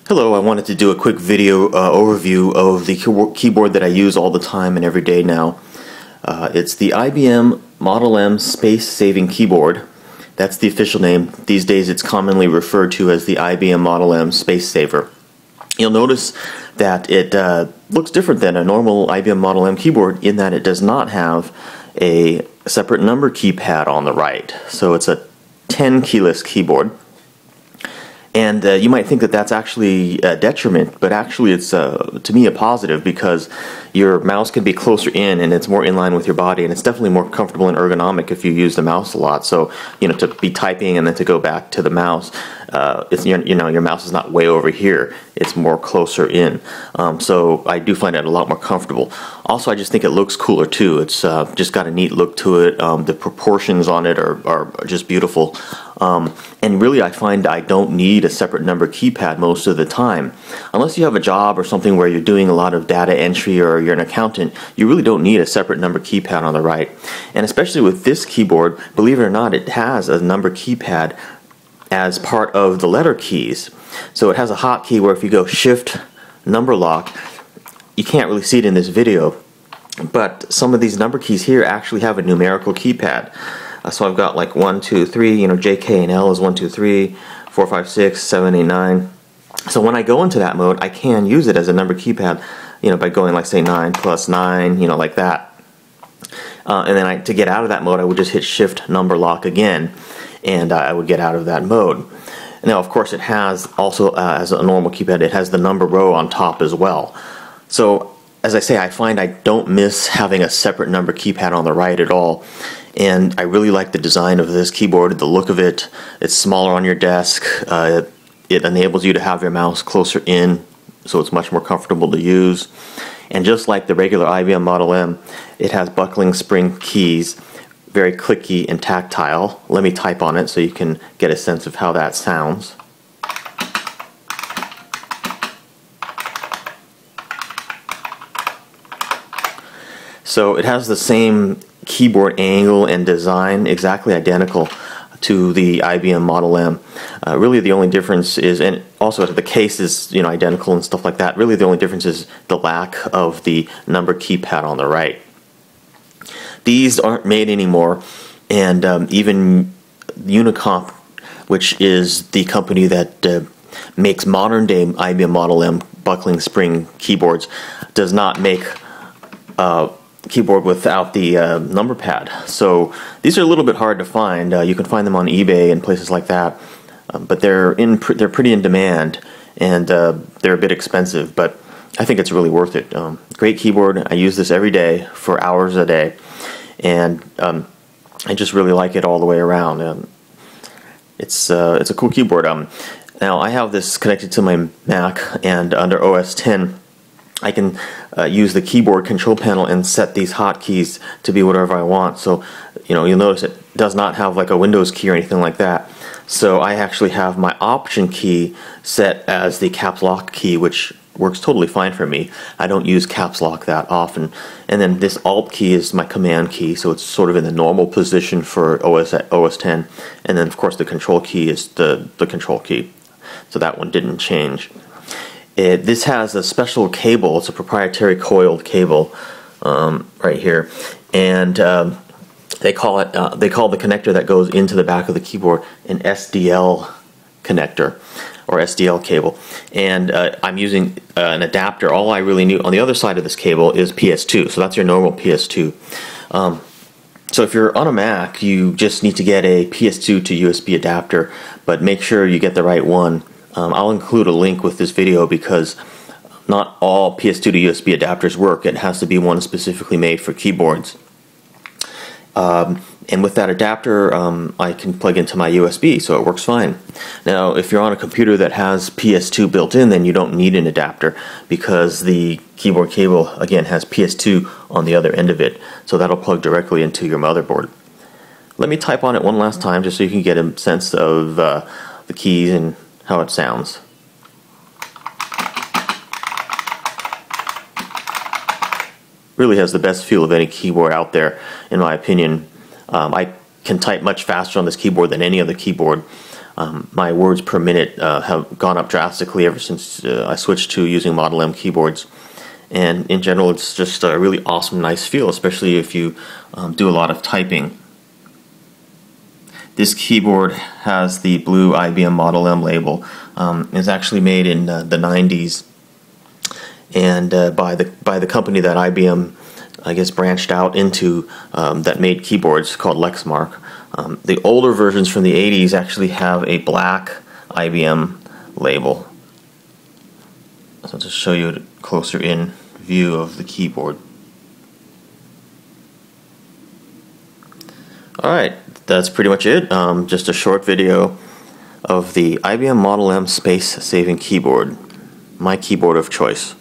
Hello, I wanted to do a quick video overview of the keyboard that I use all the time and every day now. It's the IBM Model M Space Saving Keyboard. That's the official name. These days it's commonly referred to as the IBM Model M Space Saver. You'll notice that it looks different than a normal IBM Model M keyboard in that it does not have a separate number keypad on the right. So it's a 10 keyless keyboard. And you might think that that's actually a detriment, but actually it's, to me, a positive because your mouse can be closer in and it's more in line with your body, and it's definitely more comfortable and ergonomic if you use the mouse a lot. So, you know, to be typing and then to go back to the mouse, your mouse is not way over here. It's more closer in. So I do find it a lot more comfortable. Also, I just think it looks cooler too. It's just got a neat look to it. The proportions on it are just beautiful. And really I find I don't need a separate number keypad most of the time. Unless you have a job or something where you're doing a lot of data entry or you're an accountant, you really don't need a separate number keypad on the right. And especially with this keyboard, believe it or not, it has a number keypad as part of the letter keys. So it has a hotkey where if you go Shift number lock, you can't really see it in this video, but some of these number keys here actually have a numerical keypad. So I've got like 1, 2, 3, you know, J, K, and L is 1, 2, 3, 4, 5, 6, 7, 8, 9. So when I go into that mode, I can use it as a number keypad, you know, by going like say 9 plus 9, you know, like that. And then to get out of that mode, I would just hit Shift number lock again, and I would get out of that mode. Now, of course, it has also, as a normal keypad, it has the number row on top as well. So, as I say, I find I don't miss having a separate number keypad on the right at all. And I really like the design of this keyboard, the look of it. It's smaller on your desk. It enables you to have your mouse closer in, so it's much more comfortable to use. And just like the regular IBM Model M, it has buckling spring keys, very clicky and tactile. Let me type on it so you can get a sense of how that sounds. So it has the same keyboard angle and design, exactly identical to the IBM Model M. Really the only difference is, and also the case is, you know, identical and stuff like that. Really the only difference is the lack of the number keypad on the right. These aren't made anymore, and even Unicomp, which is the company that makes modern day IBM Model M buckling spring keyboards, does not make keyboard without the number pad. So these are a little bit hard to find. You can find them on eBay and places like that, but they're pretty in demand, and they're a bit expensive, but I think it's really worth it. Great keyboard. I use this every day for hours a day, and I just really like it all the way around. It's a cool keyboard. Now I have this connected to my Mac, and under OS X I can use the keyboard control panel and set these hotkeys to be whatever I want. So, you know, you'll notice it does not have like a Windows key or anything like that. So I actually have my Option key set as the caps lock key, which works totally fine for me. I don't use caps lock that often. And then this Alt key is my Command key, so it's sort of in the normal position for OS X. And then of course the Control key is the Control key. So that one didn't change. This has a special cable. It's a proprietary coiled cable right here, and they call the connector that goes into the back of the keyboard an SDL connector or SDL cable. And I'm using an adapter. All I really need on the other side of this cable is PS2. So that's your normal PS2. So if you're on a Mac, you just need to get a PS2 to USB adapter, but make sure you get the right one. I'll include a link with this video because not all PS2 to USB adapters work. It has to be one specifically made for keyboards. And with that adapter, I can plug into my USB, so it works fine. Now, if you're on a computer that has PS2 built in, then you don't need an adapter because the keyboard cable, again, has PS2 on the other end of it. So that'll plug directly into your motherboard. Let me type on it one last time just so you can get a sense of the keys and how it sounds. Really has the best feel of any keyboard out there, in my opinion. I can type much faster on this keyboard than any other keyboard. My words per minute have gone up drastically ever since I switched to using Model M keyboards. And in general, it's just a really awesome, nice feel, especially if you do a lot of typing. This keyboard has the blue IBM Model M label. It's actually made in the 90s, and by the company that IBM, I guess, branched out into, that made keyboards, called Lexmark. The older versions from the 80s actually have a black IBM label. So I'll just show you a closer in view of the keyboard. Alright, that's pretty much it. Just a short video of the IBM Model M space-saving keyboard, my keyboard of choice.